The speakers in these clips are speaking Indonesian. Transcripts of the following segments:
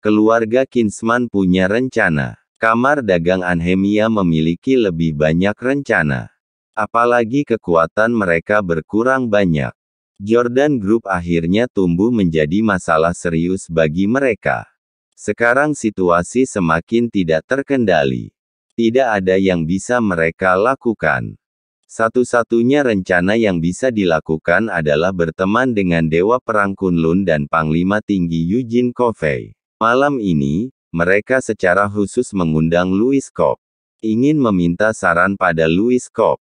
Keluarga Kinsman punya rencana. Kamar dagang Anhemia memiliki lebih banyak rencana. Apalagi kekuatan mereka berkurang banyak. Jordan Group akhirnya tumbuh menjadi masalah serius bagi mereka. Sekarang situasi semakin tidak terkendali. Tidak ada yang bisa mereka lakukan. Satu-satunya rencana yang bisa dilakukan adalah berteman dengan Dewa Perang Kunlun dan Panglima Tinggi Eugene Covey. Malam ini, mereka secara khusus mengundang Louis Kopp. Ingin meminta saran pada Louis Kopp.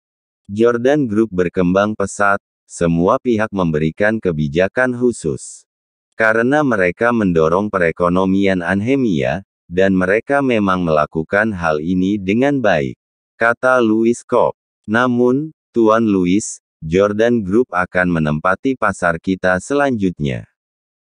Jordan Group berkembang pesat, semua pihak memberikan kebijakan khusus. Karena mereka mendorong perekonomian Anhemia, dan mereka memang melakukan hal ini dengan baik, kata Louis Kopp. Namun, Tuan Louis, Jordan Group akan menempati pasar kita selanjutnya.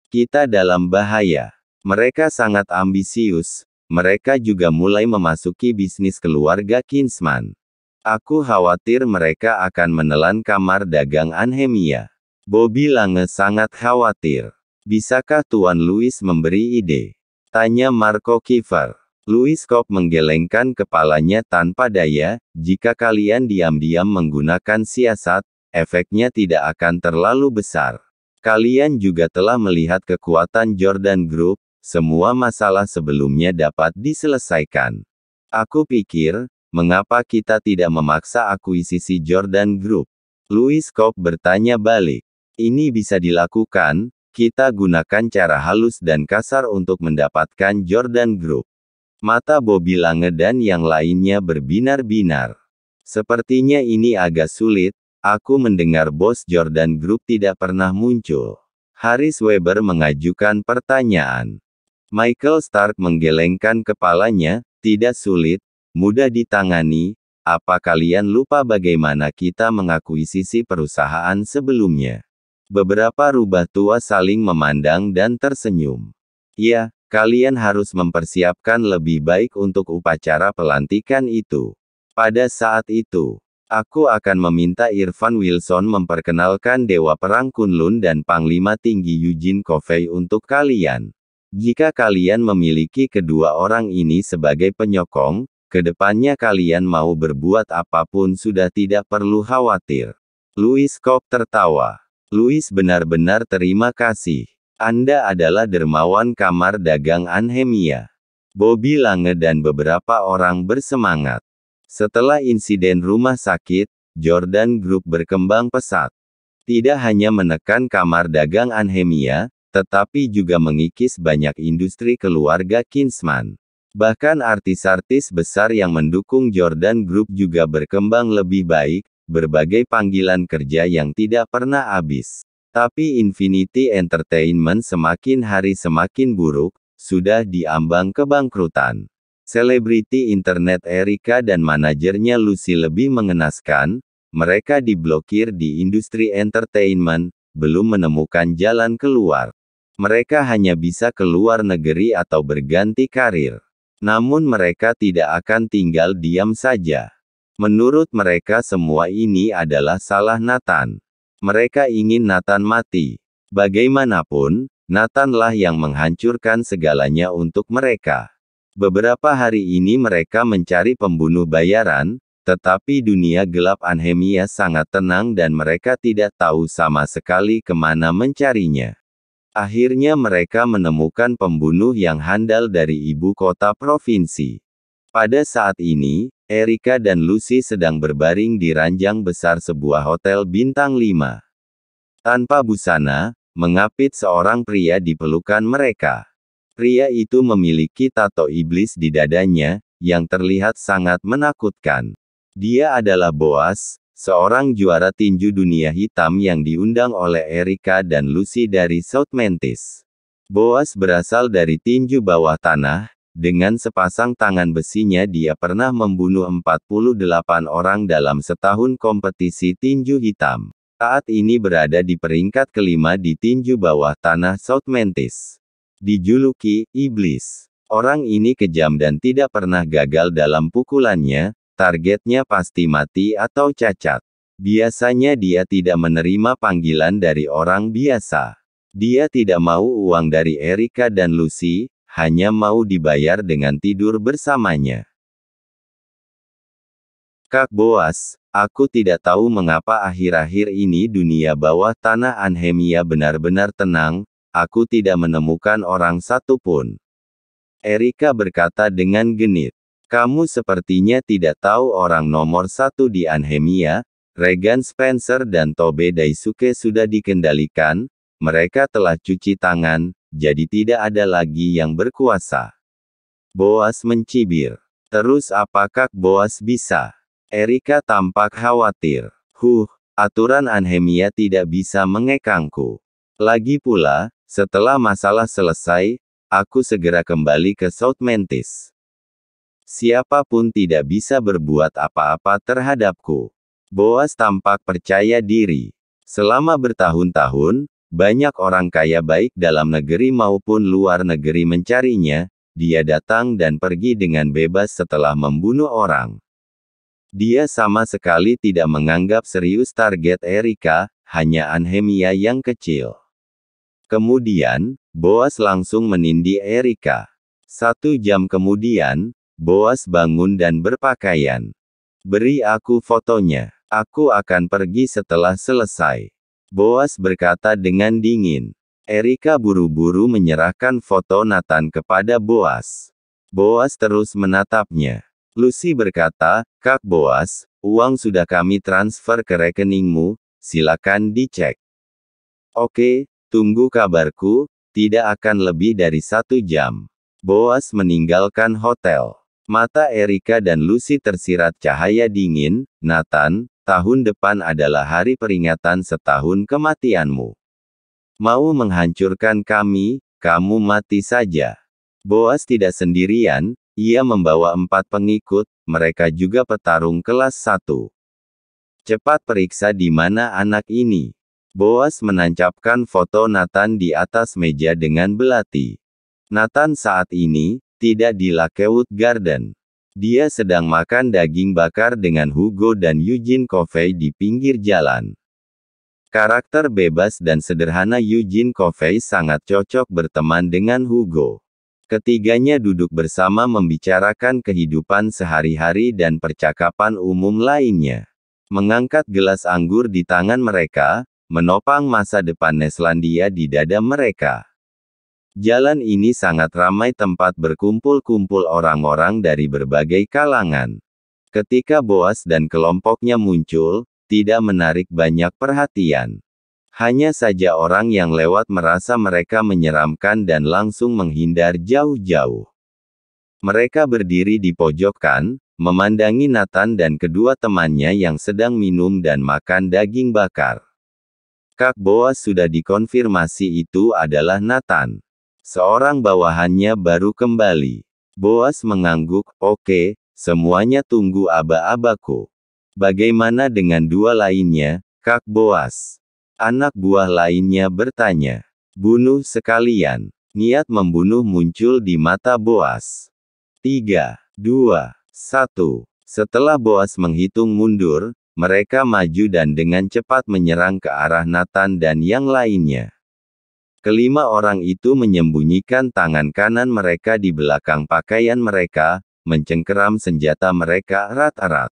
Kita dalam bahaya. Mereka sangat ambisius, mereka juga mulai memasuki bisnis keluarga Kinsman. Aku khawatir mereka akan menelan kamar dagang Anhemia. Bobby Lange sangat khawatir. Bisakah Tuan Louis memberi ide? Tanya Marco Kiefer. Louis Kopp menggelengkan kepalanya tanpa daya. Jika kalian diam-diam menggunakan siasat, efeknya tidak akan terlalu besar. Kalian juga telah melihat kekuatan Jordan Group. Semua masalah sebelumnya dapat diselesaikan. Aku pikir, mengapa kita tidak memaksa akuisisi Jordan Group? Louis Kopp bertanya balik. Ini bisa dilakukan, kita gunakan cara halus dan kasar untuk mendapatkan Jordan Group. Mata Bobby Lange dan yang lainnya berbinar-binar. Sepertinya ini agak sulit, aku mendengar bos Jordan Group tidak pernah muncul. Harris Weber mengajukan pertanyaan. Michael Stark menggelengkan kepalanya, tidak sulit, mudah ditangani. Apa kalian lupa bagaimana kita mengakuisisi perusahaan sebelumnya? Beberapa rubah tua saling memandang dan tersenyum. Ya, kalian harus mempersiapkan lebih baik untuk upacara pelantikan itu. Pada saat itu, aku akan meminta Irfan Wilson memperkenalkan Dewa Perang Kunlun dan Panglima Tinggi Eugene Covey untuk kalian. Jika kalian memiliki kedua orang ini sebagai penyokong, kedepannya kalian mau berbuat apapun sudah tidak perlu khawatir. Louis Kopp tertawa. Louis benar-benar terima kasih. Anda adalah dermawan kamar dagang Anhemia. Bobby Lange dan beberapa orang bersemangat. Setelah insiden rumah sakit, Jordan Group berkembang pesat. Tidak hanya menekan kamar dagang Anhemia, tetapi juga mengikis banyak industri keluarga Kinsman. Bahkan artis-artis besar yang mendukung Jordan Group juga berkembang lebih baik, berbagai panggilan kerja yang tidak pernah habis. Tapi Infinity Entertainment semakin hari semakin buruk, sudah diambang kebangkrutan. Selebriti internet Erika dan manajernya Lucy lebih mengenaskan, mereka diblokir di industri entertainment, belum menemukan jalan keluar. Mereka hanya bisa keluar negeri atau berganti karir. Namun mereka tidak akan tinggal diam saja. Menurut mereka semua ini adalah salah Nathan. Mereka ingin Nathan mati. Bagaimanapun, Nathanlah yang menghancurkan segalanya untuk mereka. Beberapa hari ini mereka mencari pembunuh bayaran, tetapi dunia gelap Anhemia sangat tenang dan mereka tidak tahu sama sekali kemana mencarinya. Akhirnya mereka menemukan pembunuh yang handal dari ibu kota provinsi. Pada saat ini, Erika dan Lucy sedang berbaring di ranjang besar sebuah hotel bintang 5. Tanpa busana, mengapit seorang pria di pelukan mereka. Pria itu memiliki tato iblis di dadanya, yang terlihat sangat menakutkan. Dia adalah Boaz, seorang juara tinju dunia hitam yang diundang oleh Erika dan Lucy dari South Memphis. Boaz berasal dari tinju bawah tanah, dengan sepasang tangan besinya dia pernah membunuh 48 orang dalam setahun kompetisi tinju hitam. Saat ini berada di peringkat kelima di tinju bawah tanah South Memphis. Dijuluki Iblis. Orang ini kejam dan tidak pernah gagal dalam pukulannya. Targetnya pasti mati atau cacat. Biasanya dia tidak menerima panggilan dari orang biasa. Dia tidak mau uang dari Erika dan Lucy, hanya mau dibayar dengan tidur bersamanya. Kak Boas, aku tidak tahu mengapa akhir-akhir ini dunia bawah tanah Anhemia benar-benar tenang, aku tidak menemukan orang satu pun. Erika berkata dengan genit. Kamu sepertinya tidak tahu orang nomor satu di Anhemia, Regan Spencer dan Tobe Daisuke sudah dikendalikan, mereka telah cuci tangan, jadi tidak ada lagi yang berkuasa. Boas mencibir. Terus apakah Boas bisa? Erika tampak khawatir. Aturan Anhemia tidak bisa mengekangku. Lagi pula, setelah masalah selesai, aku segera kembali ke South Mantis. Siapapun tidak bisa berbuat apa-apa terhadapku. Boas tampak percaya diri. Selama bertahun-tahun, banyak orang kaya baik dalam negeri maupun luar negeri mencarinya, dia datang dan pergi dengan bebas setelah membunuh orang. Dia sama sekali tidak menganggap serius target Erika, hanya Anhemia yang kecil. Kemudian, Boas langsung menindih Erika. 1 jam kemudian, Boas bangun dan berpakaian. Beri aku fotonya. Aku akan pergi setelah selesai. Boas berkata dengan dingin. Erika buru-buru menyerahkan foto Nathan kepada Boas. Boas terus menatapnya. Lucy berkata, Kak Boas, uang sudah kami transfer ke rekeningmu, silakan dicek. Oke, tunggu kabarku, tidak akan lebih dari 1 jam. Boas meninggalkan hotel. Mata Erika dan Lucy tersirat cahaya dingin. Nathan, tahun depan adalah hari peringatan setahun kematianmu. Mau menghancurkan kami, kamu mati saja. Boas tidak sendirian, ia membawa 4 pengikut, mereka juga petarung kelas 1. Cepat periksa di mana anak ini. Boas menancapkan foto Nathan di atas meja dengan belati. Nathan saat ini tidak di Lakewood Garden. Dia sedang makan daging bakar dengan Hugo dan Eugene Covey di pinggir jalan. Karakter bebas dan sederhana Eugene Covey sangat cocok berteman dengan Hugo. Ketiganya duduk bersama membicarakan kehidupan sehari-hari dan percakapan umum lainnya. Mengangkat gelas anggur di tangan mereka, menopang masa depan Neslandia di dada mereka. Jalan ini sangat ramai tempat berkumpul-kumpul orang-orang dari berbagai kalangan. Ketika Boas dan kelompoknya muncul, tidak menarik banyak perhatian. Hanya saja orang yang lewat merasa mereka menyeramkan dan langsung menghindar jauh-jauh. Mereka berdiri di pojokan, memandangi Nathan dan kedua temannya yang sedang minum dan makan daging bakar. Kak Boas sudah dikonfirmasi itu adalah Nathan. Seorang bawahannya baru kembali. Boas mengangguk, oke, semuanya tunggu aba-abaku. Bagaimana dengan 2 lainnya, Kak Boas? Anak buah lainnya bertanya. Bunuh sekalian. Niat membunuh muncul di mata Boas. 3, 2, 1. Setelah Boas menghitung mundur, mereka maju dan dengan cepat menyerang ke arah Nathan dan yang lainnya. Kelima orang itu menyembunyikan tangan kanan mereka di belakang pakaian mereka, mencengkeram senjata mereka erat-erat.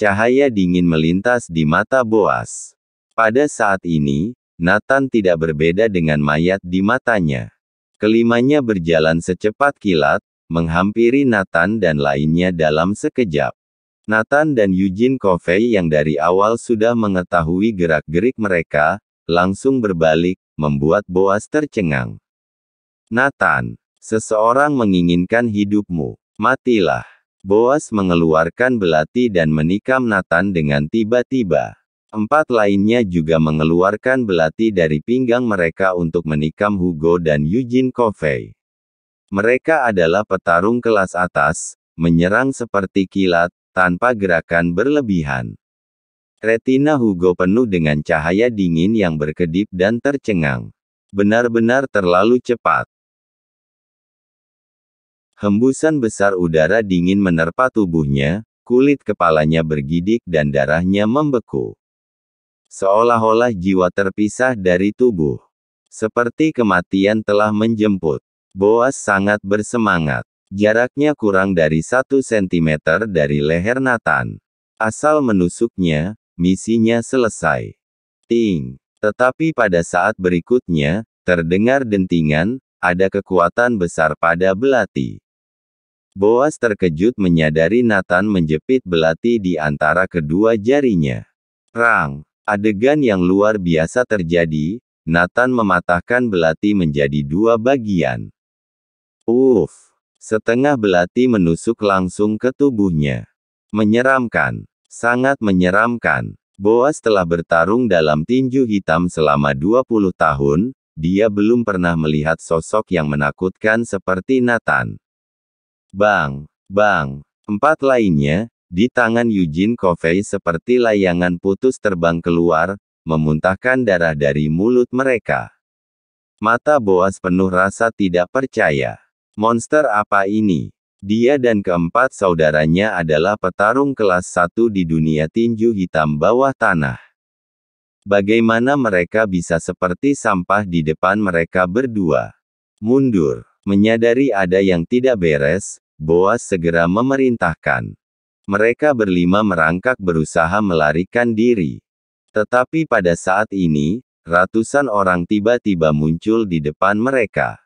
Cahaya dingin melintas di mata Boas. Pada saat ini, Nathan tidak berbeda dengan mayat di matanya. Kelimanya berjalan secepat kilat, menghampiri Nathan dan lainnya dalam sekejap. Nathan dan Eugene Covey yang dari awal sudah mengetahui gerak-gerik mereka, langsung berbalik, membuat Boas tercengang. Nathan, seseorang menginginkan hidupmu. Matilah. Boas mengeluarkan belati dan menikam Nathan dengan tiba-tiba. 4 lainnya juga mengeluarkan belati dari pinggang mereka untuk menikam Hugo dan Eugene Covey. Mereka adalah petarung kelas atas, menyerang seperti kilat, tanpa gerakan berlebihan. Retina Hugo penuh dengan cahaya dingin yang berkedip dan tercengang. Benar-benar terlalu cepat. Hembusan besar udara dingin menerpa tubuhnya, kulit kepalanya bergidik dan darahnya membeku. Seolah-olah jiwa terpisah dari tubuh. Seperti kematian telah menjemput. Boas sangat bersemangat. Jaraknya kurang dari 1 cm dari leher Nathan. Asal menusuknya, misinya selesai. Ting. Tetapi pada saat berikutnya, terdengar dentingan, ada kekuatan besar pada belati. Boas terkejut menyadari Nathan menjepit belati di antara kedua jarinya. Rang. Adegan yang luar biasa terjadi, Nathan mematahkan belati menjadi 2 bagian. Setengah belati menusuk langsung ke tubuhnya. Menyeramkan. Sangat menyeramkan. Boas telah bertarung dalam tinju hitam selama 20 tahun, dia belum pernah melihat sosok yang menakutkan seperti Nathan. Bang! Bang! 4 lainnya, di tangan Eugene Covey seperti layangan putus terbang keluar, memuntahkan darah dari mulut mereka. Mata Boas penuh rasa tidak percaya. Monster apa ini? Dia dan keempat saudaranya adalah petarung kelas 1 di dunia tinju hitam bawah tanah. Bagaimana mereka bisa seperti sampah di depan mereka berdua? Mundur. Menyadari ada yang tidak beres, Boas segera memerintahkan. Mereka berlima merangkak berusaha melarikan diri. Tetapi pada saat ini, ratusan orang tiba-tiba muncul di depan mereka.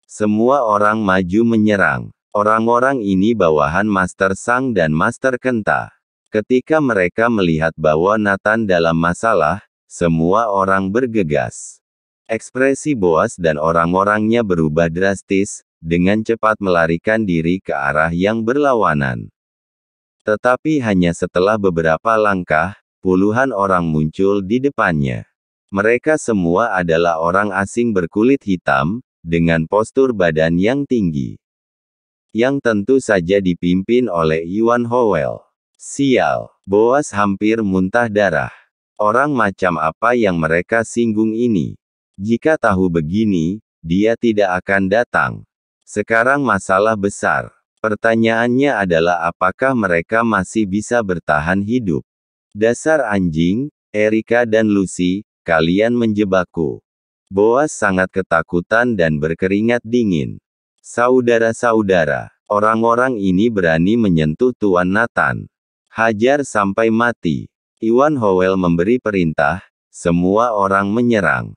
Semua orang maju menyerang. Orang-orang ini bawahan Master Sang dan Master Kenta. Ketika mereka melihat bahwa Nathan dalam masalah, semua orang bergegas. Ekspresi Boas dan orang-orangnya berubah drastis, dengan cepat melarikan diri ke arah yang berlawanan. Tetapi hanya setelah beberapa langkah, puluhan orang muncul di depannya. Mereka semua adalah orang asing berkulit hitam, dengan postur badan yang tinggi. Yang tentu saja dipimpin oleh Iwan Howell. Sial, Boas hampir muntah darah. Orang macam apa yang mereka singgung ini? Jika tahu begini, dia tidak akan datang. Sekarang masalah besar. Pertanyaannya adalah apakah mereka masih bisa bertahan hidup? Dasar anjing, Erika dan Lucy, kalian menjebakku. Boas sangat ketakutan dan berkeringat dingin. Saudara-saudara, orang-orang ini berani menyentuh Tuan Nathan. Hajar sampai mati. Iwan Howell memberi perintah, semua orang menyerang.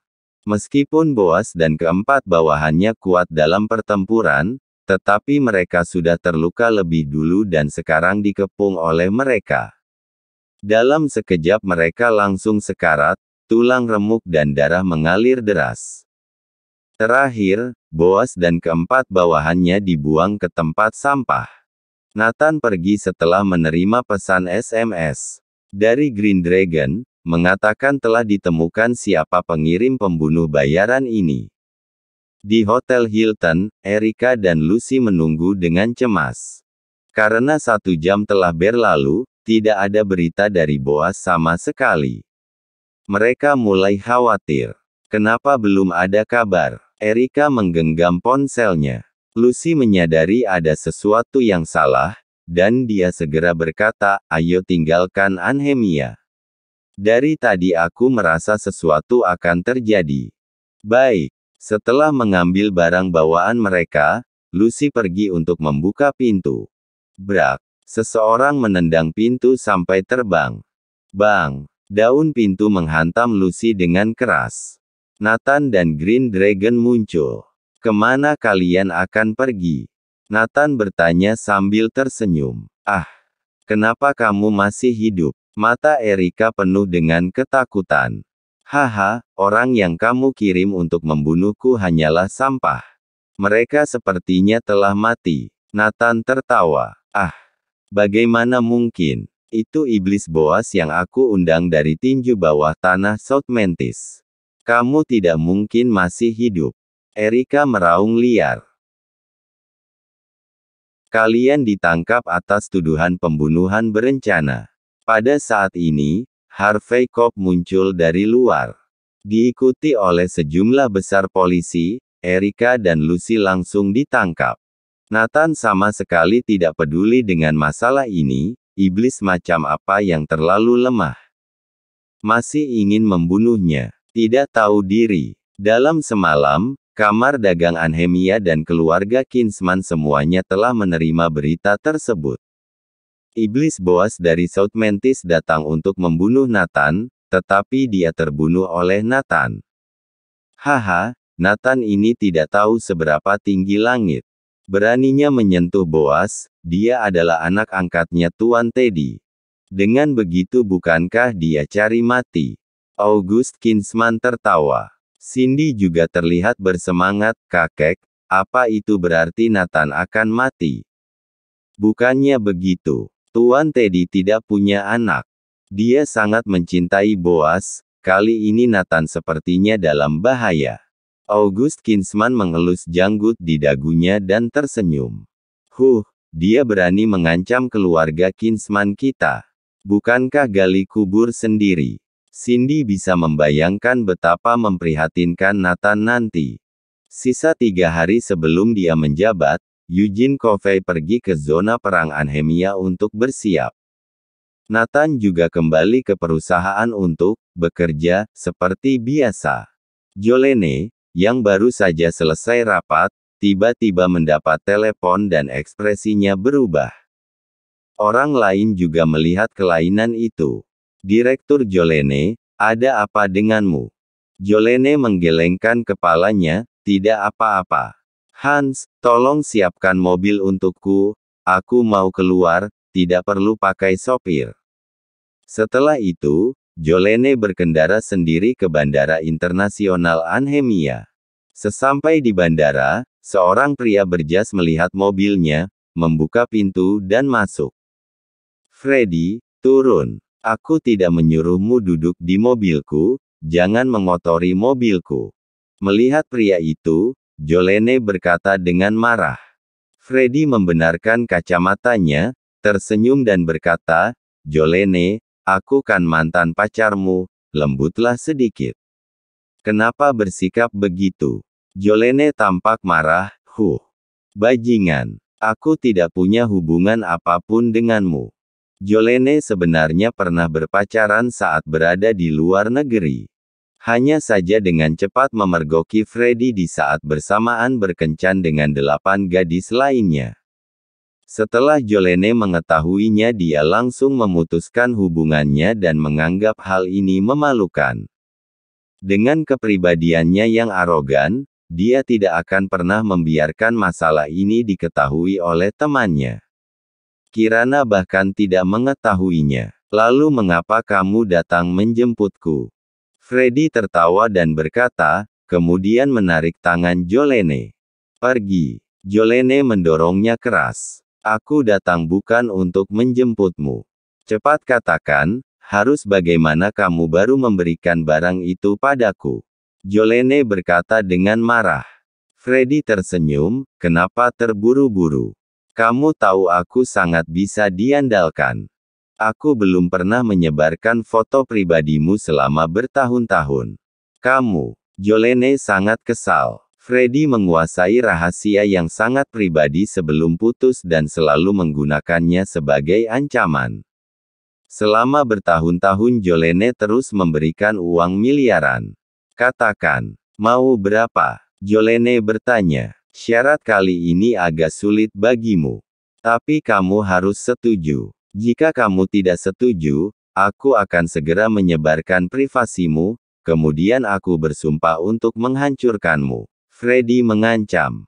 Meskipun Boas dan keempat bawahannya kuat dalam pertempuran, tetapi mereka sudah terluka lebih dulu dan sekarang dikepung oleh mereka. Dalam sekejap mereka langsung sekarat, tulang remuk dan darah mengalir deras. Terakhir, Boas dan keempat bawahannya dibuang ke tempat sampah. Nathan pergi setelah menerima pesan SMS dari Green Dragon, mengatakan telah ditemukan siapa pengirim pembunuh bayaran ini. Di Hotel Hilton, Erika dan Lucy menunggu dengan cemas. Karena 1 jam telah berlalu, tidak ada berita dari Boas sama sekali. Mereka mulai khawatir. Kenapa belum ada kabar? Erika menggenggam ponselnya. Lucy menyadari ada sesuatu yang salah, dan dia segera berkata, "Ayo tinggalkan Anhemia. Dari tadi aku merasa sesuatu akan terjadi." Baik. Setelah mengambil barang bawaan mereka, Lucy pergi untuk membuka pintu. Brak. Seseorang menendang pintu sampai terbang. Bang. Daun pintu menghantam Lucy dengan keras. Nathan dan Green Dragon muncul. Kemana kalian akan pergi? Nathan bertanya sambil tersenyum. Ah, kenapa kamu masih hidup? Mata Erika penuh dengan ketakutan. Haha, orang yang kamu kirim untuk membunuhku hanyalah sampah. Mereka sepertinya telah mati. Nathan tertawa. Ah, bagaimana mungkin? Itu iblis Boas yang aku undang dari tinju bawah tanah South Mantis. Kamu tidak mungkin masih hidup. Erika meraung liar. Kalian ditangkap atas tuduhan pembunuhan berencana. Pada saat ini, Harvey Cobb muncul dari luar. Diikuti oleh sejumlah besar polisi, Erika dan Lucy langsung ditangkap. Nathan sama sekali tidak peduli dengan masalah ini, iblis macam apa yang terlalu lemah. Masih ingin membunuhnya. Tidak tahu diri. Dalam semalam, Kamar dagang Anhemia dan keluarga Kinsman semuanya telah menerima berita tersebut. Iblis Boas dari South Mantis datang untuk membunuh Nathan, tetapi dia terbunuh oleh Nathan. Haha, Nathan ini tidak tahu seberapa tinggi langit. Beraninya menyentuh Boas, dia adalah anak angkatnya Tuan Teddy. Dengan begitu bukankah dia cari mati? August Kinsman tertawa. Cindy juga terlihat bersemangat, kakek, apa itu berarti Nathan akan mati? Bukannya begitu. Tuan Teddy tidak punya anak. Dia sangat mencintai Boas, kali ini Nathan sepertinya dalam bahaya. August Kinsman mengelus janggut di dagunya dan tersenyum. Dia berani mengancam keluarga Kinsman kita. Bukankah gali kubur sendiri? Cindy bisa membayangkan betapa memprihatinkan Nathan nanti. Sisa 3 hari sebelum dia menjabat, Eugene Covey pergi ke zona perang Anhemia untuk bersiap. Nathan juga kembali ke perusahaan untuk bekerja seperti biasa. Jolene, yang baru saja selesai rapat, tiba-tiba mendapat telepon dan ekspresinya berubah. Orang lain juga melihat kelainan itu. Direktur Jolene, ada apa denganmu? Jolene menggelengkan kepalanya, tidak apa-apa. Hans, tolong siapkan mobil untukku, aku mau keluar, tidak perlu pakai sopir. Setelah itu, Jolene berkendara sendiri ke Bandara Internasional Anhemia. Sesampai di bandara, seorang pria berjas melihat mobilnya, membuka pintu dan masuk. Freddy, turun. Aku tidak menyuruhmu duduk di mobilku, jangan mengotori mobilku. Melihat pria itu, Jolene berkata dengan marah. Freddy membenarkan kacamatanya, tersenyum dan berkata, Jolene, aku kan mantan pacarmu, lembutlah sedikit. Kenapa bersikap begitu? Jolene tampak marah, bajingan, aku tidak punya hubungan apapun denganmu. Jolene sebenarnya pernah berpacaran saat berada di luar negeri. Hanya saja dengan cepat memergoki Freddy di saat bersamaan berkencan dengan 8 gadis lainnya. Setelah Jolene mengetahuinya dia langsung memutuskan hubungannya dan menganggap hal ini memalukan. Dengan kepribadiannya yang arogan, dia tidak akan pernah membiarkan masalah ini diketahui oleh temannya. Kirana bahkan tidak mengetahuinya. Lalu mengapa kamu datang menjemputku? Freddy tertawa dan berkata, kemudian menarik tangan Jolene. Pergi. Jolene mendorongnya keras. Aku datang bukan untuk menjemputmu. Cepat katakan, harus bagaimana kamu baru memberikan barang itu padaku? Jolene berkata dengan marah. Freddy tersenyum, kenapa terburu-buru? Kamu tahu aku sangat bisa diandalkan. Aku belum pernah menyebarkan foto pribadimu selama bertahun-tahun. Kamu, Jolene sangat kesal. Freddy menguasai rahasia yang sangat pribadi sebelum putus dan selalu menggunakannya sebagai ancaman. Selama bertahun-tahun Jolene terus memberikan uang miliaran. Katakan, mau berapa? Jolene bertanya. Syarat kali ini agak sulit bagimu. Tapi kamu harus setuju. Jika kamu tidak setuju, aku akan segera menyebarkan privasimu, kemudian aku bersumpah untuk menghancurkanmu. Freddy mengancam.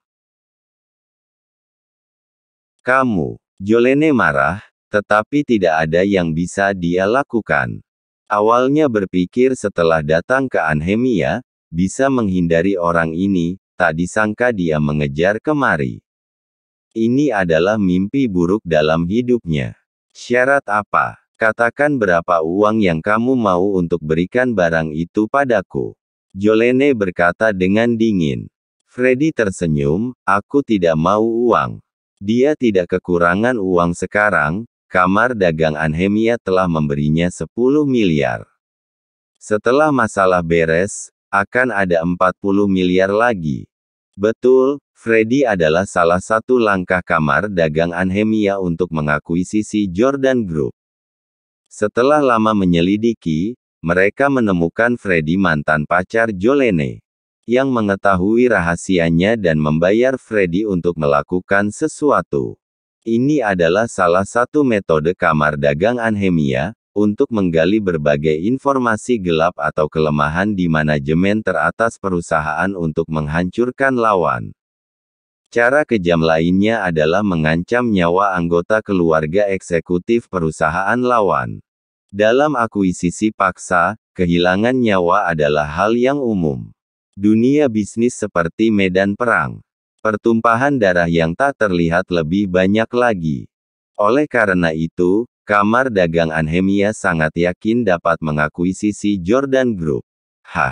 Kamu, Jolene marah, tetapi tidak ada yang bisa dia lakukan. Awalnya berpikir setelah datang ke Anhemia, bisa menghindari orang ini, tak disangka dia mengejar kemari. Ini adalah mimpi buruk dalam hidupnya. Syarat apa? Katakan berapa uang yang kamu mau untuk berikan barang itu padaku. Jolene berkata dengan dingin. Freddy tersenyum, aku tidak mau uang. Dia tidak kekurangan uang sekarang, kamar dagang Anhemia telah memberinya 10 miliar. Setelah masalah beres, akan ada 40 miliar lagi. Betul, Freddy adalah salah satu langkah kamar dagang Anhemia untuk mengakuisisi Jordan Group. Setelah lama menyelidiki, mereka menemukan Freddy mantan pacar Jolene. yang mengetahui rahasianya dan membayar Freddy untuk melakukan sesuatu. Ini adalah salah satu metode kamar dagang Anhemia, untuk menggali berbagai informasi gelap atau kelemahan di manajemen teratas perusahaan untuk menghancurkan lawan. Cara kejam lainnya adalah mengancam nyawa anggota keluarga eksekutif perusahaan lawan. Dalam akuisisi paksa, kehilangan nyawa adalah hal yang umum. Dunia bisnis seperti medan perang. Pertumpahan darah yang tak terlihat lebih banyak lagi. Oleh karena itu, kamar dagang Anhemia sangat yakin dapat mengakuisisi Jordan Group. Hah?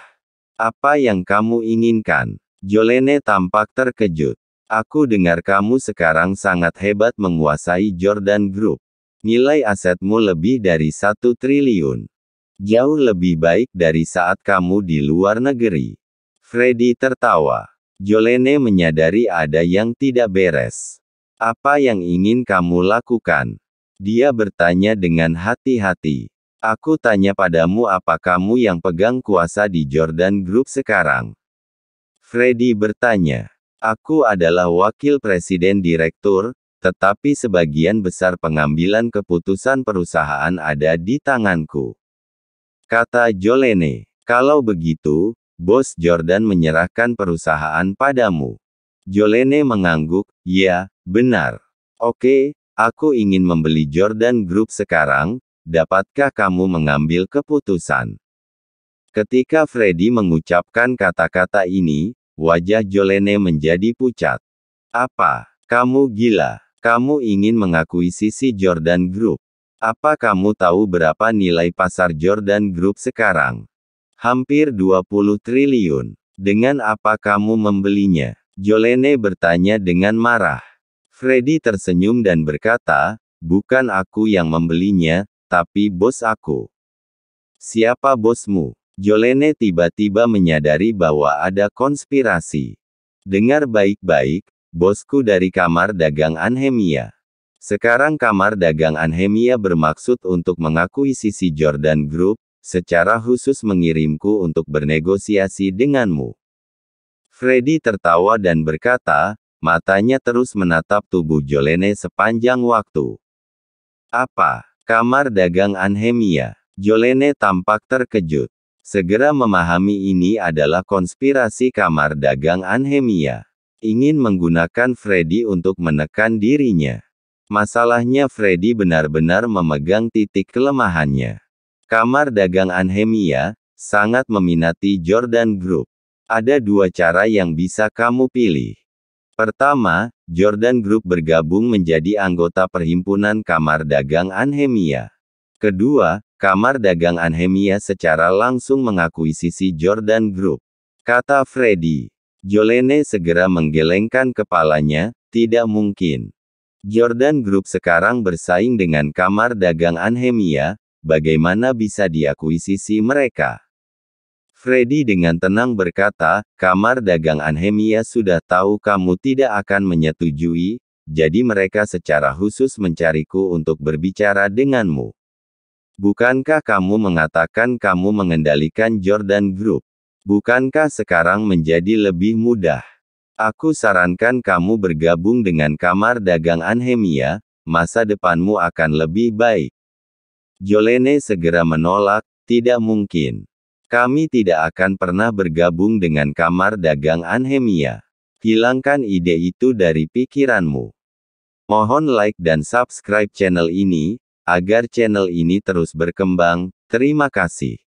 Apa yang kamu inginkan? Jolene tampak terkejut. Aku dengar kamu sekarang sangat hebat menguasai Jordan Group. Nilai asetmu lebih dari 1 triliun. Jauh lebih baik dari saat kamu di luar negeri. Freddy tertawa. Jolene menyadari ada yang tidak beres. Apa yang ingin kamu lakukan? Dia bertanya dengan hati-hati. Aku tanya padamu, apa kamu yang pegang kuasa di Jordan Group sekarang? Freddy bertanya. Aku adalah wakil presiden direktur, tetapi sebagian besar pengambilan keputusan perusahaan ada di tanganku. Kata Jolene. Kalau begitu, Bos Jordan menyerahkan perusahaan padamu. Jolene mengangguk, ya, benar. Oke, aku ingin membeli Jordan Group sekarang, dapatkah kamu mengambil keputusan? Ketika Freddy mengucapkan kata-kata ini, wajah Jolene menjadi pucat. Apa? Kamu gila? Kamu ingin mengakuisisi Jordan Group? Apa kamu tahu berapa nilai pasar Jordan Group sekarang? Hampir 20 triliun. Dengan apa kamu membelinya? Jolene bertanya dengan marah. Freddy tersenyum dan berkata, bukan aku yang membelinya, tapi bos aku. Siapa bosmu? Jolene tiba-tiba menyadari bahwa ada konspirasi. Dengar baik-baik, bosku dari kamar dagang Anhemia. Sekarang kamar dagang Anhemia bermaksud untuk mengakuisisi Jordan Group, secara khusus mengirimku untuk bernegosiasi denganmu. Freddy tertawa dan berkata, matanya terus menatap tubuh Jolene sepanjang waktu. Apa? Kamar dagang Anhemia? Jolene tampak terkejut. Segera memahami ini adalah konspirasi kamar dagang Anhemia. Ingin menggunakan Freddy untuk menekan dirinya. Masalahnya Freddy benar-benar memegang titik kelemahannya. Kamar dagang Anhemia sangat meminati Jordan Group. Ada dua cara yang bisa kamu pilih. Pertama, Jordan Group bergabung menjadi anggota perhimpunan kamar dagang Anhemia. Kedua, kamar dagang Anhemia secara langsung mengakuisisi Jordan Group. Kata Freddy. Jolene segera menggelengkan kepalanya, tidak mungkin. Jordan Group sekarang bersaing dengan kamar dagang Anhemia, bagaimana bisa diakuisisi mereka? Freddy dengan tenang berkata, kamar dagang Anhemia sudah tahu kamu tidak akan menyetujui, jadi mereka secara khusus mencariku untuk berbicara denganmu. Bukankah kamu mengatakan kamu mengendalikan Jordan Group? Bukankah sekarang menjadi lebih mudah? Aku sarankan kamu bergabung dengan kamar dagang Anhemia, masa depanmu akan lebih baik. Jolene segera menolak, tidak mungkin. Kami tidak akan pernah bergabung dengan kamar dagang Anhemia. Hilangkan ide itu dari pikiranmu. Mohon like dan subscribe channel ini, agar channel ini terus berkembang. Terima kasih.